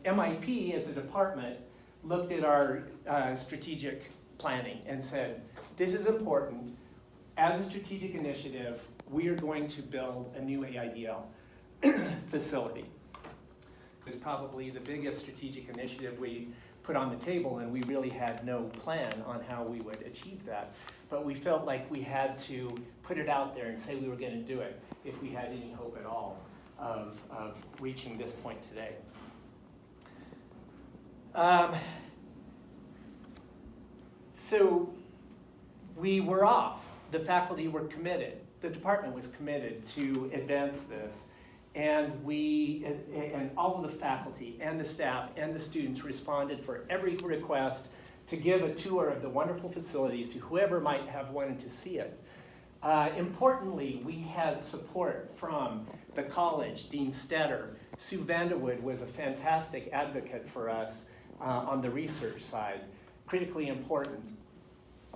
MIP as a department looked at our strategic planning and said, this is important. As a strategic initiative, we are going to build a new AIDL facility. It was probably the biggest strategic initiative we put on the table, and we really had no plan on how we would achieve that. But we felt like we had to put it out there and say we were going to do it if we had any hope at all of reaching this point today. So we were off. The faculty were committed. The department was committed to advance this. And all of the faculty and the staff and the students responded for every request to give a tour of the wonderful facilities to whoever might have wanted to see it. Importantly, we had support from the college, Dean Stetter. Sue Vanderwood was a fantastic advocate for us on the research side, critically important.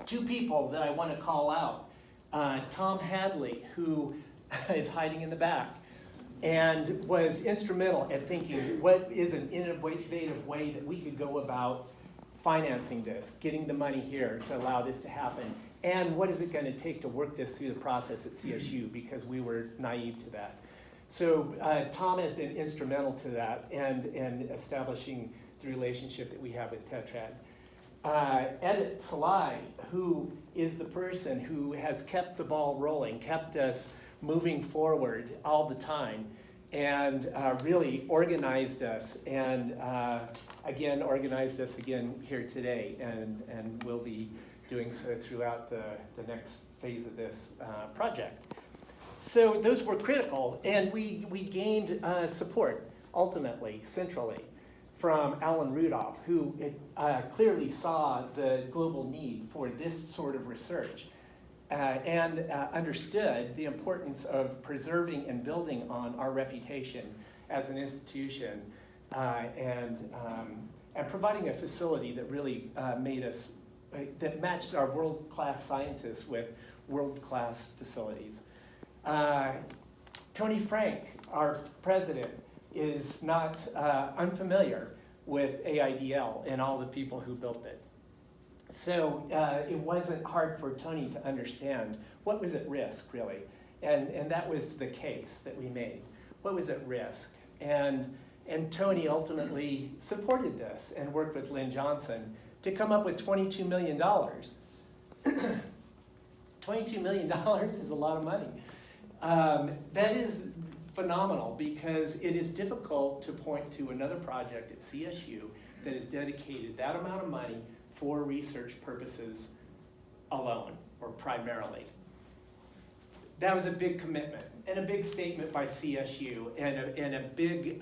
Two people that I want to call out, Tom Hadley, who is hiding in the back, and was instrumental at thinking what is an innovative way that we could go about financing this, getting the money here to allow this to happen, and what is it going to take to work this through the process at CSU, because we were naive to that. So Tom has been instrumental to that and establishing the relationship that we have with Tetrad. Edit Salai, who is the person who has kept the ball rolling, kept us moving forward all the time, and really organized us, and again organized us again here today, and will be doing so throughout the next phase of this project. So those were critical, and we gained support ultimately, centrally, from Alan Rudolph, who clearly saw the global need for this sort of research. And understood the importance of preserving and building on our reputation as an institution, and providing a facility that really made us, that matched our world-class scientists with world-class facilities. Tony Frank, our president, is not unfamiliar with AIDL and all the people who built it. So it wasn't hard for Tony to understand what was at risk, really. And that was the case that we made. What was at risk? And Tony ultimately supported this and worked with Lynn Johnson to come up with $22 million. $22 million is a lot of money. That is phenomenal, because it is difficult to point to another project at CSU that has dedicated that amount of money for research purposes alone, or primarily. That was a big commitment, and a big statement by CSU, and a big,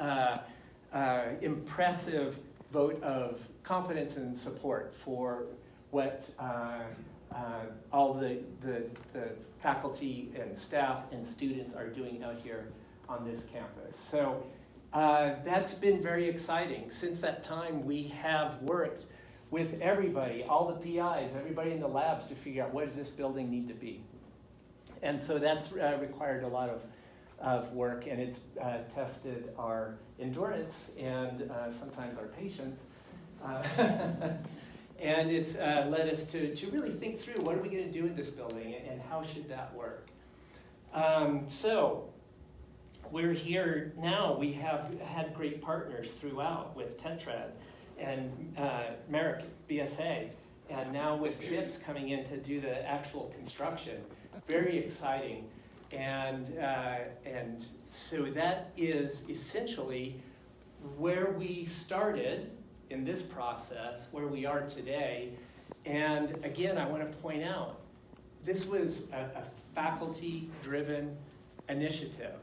impressive vote of confidence and support for what all the faculty and staff and students are doing out here on this campus. So that's been very exciting. Since that time, we have worked with everybody, all the PIs, everybody in the labs, to figure out what does this building need to be. And so that's required a lot of work, and it's tested our endurance and sometimes our patience. And it's led us to really think through, what are we going to do in this building, and how should that work? So we're here now. We have had great partners throughout with Tetrad and Merrick, BSA, and now with FIPS coming in to do the actual construction. Very exciting. And so that is essentially where we started in this process, where we are today. And again, I want to point out, this was a faculty-driven initiative.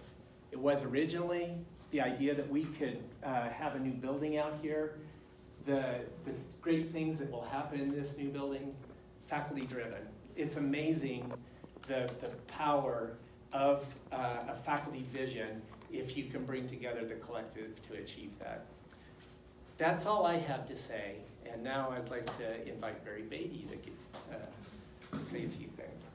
It was originally the idea that we could have a new building out here. The great things that will happen in this new building, faculty-driven. It's amazing the power of a faculty vision if you can bring together the collective to achieve that. That's all I have to say, and now I'd like to invite Barry Beatty to say a few things.